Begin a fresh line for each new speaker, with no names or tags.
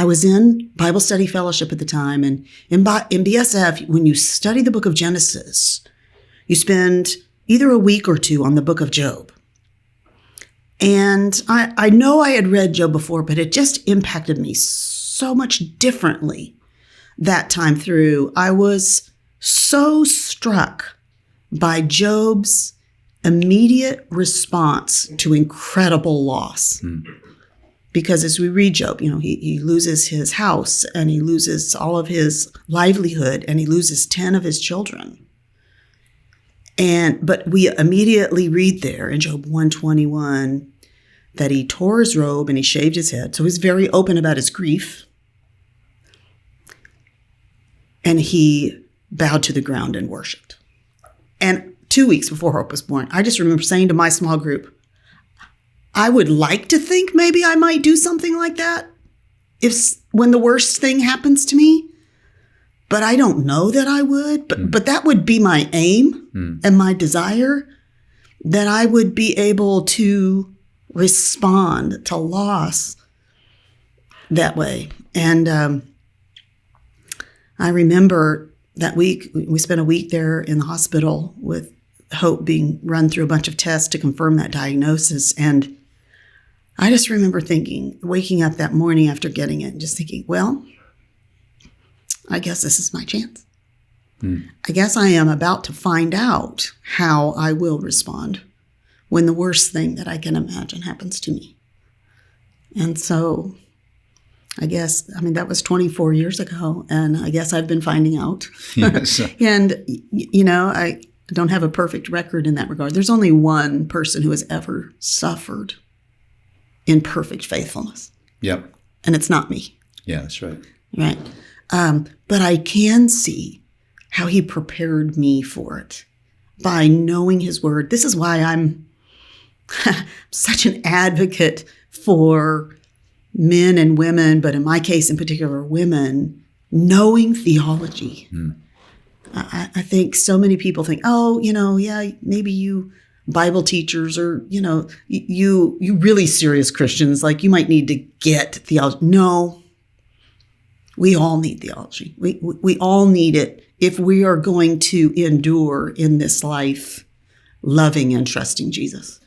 I was in Bible Study Fellowship at the time, and in BSF, when you study the book of Genesis, you spend either a week or two on the book of Job. And I know I had read Job before, but it just impacted me so much differently that time through. I was so struck by Job's immediate response to incredible loss. Because as we read Job, he loses his house and he loses all of his livelihood and he loses 10 of his children. But we immediately read there in Job 121 that he tore his robe and he shaved his head. So he's very open about his grief. And he bowed to the ground and worshiped. And 2 weeks before Hope was born, I just remember saying to my small group, I would like to think maybe I might do something like that when the worst thing happens to me, but I don't know that I would. But that would be my aim and my desire, that I would be able to respond to loss that way. And I remember that week, we spent a week there in the hospital with Hope being run through a bunch of tests to confirm that diagnosis. And I just remember waking up that morning after getting it, and just thinking, well, I guess this is my chance. I guess I am about to find out how I will respond when the worst thing that I can imagine happens to me. And so I guess, that was 24 years ago, and I guess I've been finding out.
Yes.
And, I don't have a perfect record in that regard. There's only one person who has ever suffered in perfect faithfulness.
Yep.
And it's not me.
Yeah, that's right.
Right. But I can see how he prepared me for it by knowing his word. This is why I'm such an advocate for men and women, but in my case in particular, women, knowing theology. I think so many people think, maybe you Bible teachers or, you really serious Christians, like you might need to get theology. No, we all need theology. We all need it if we are going to endure in this life loving and trusting Jesus.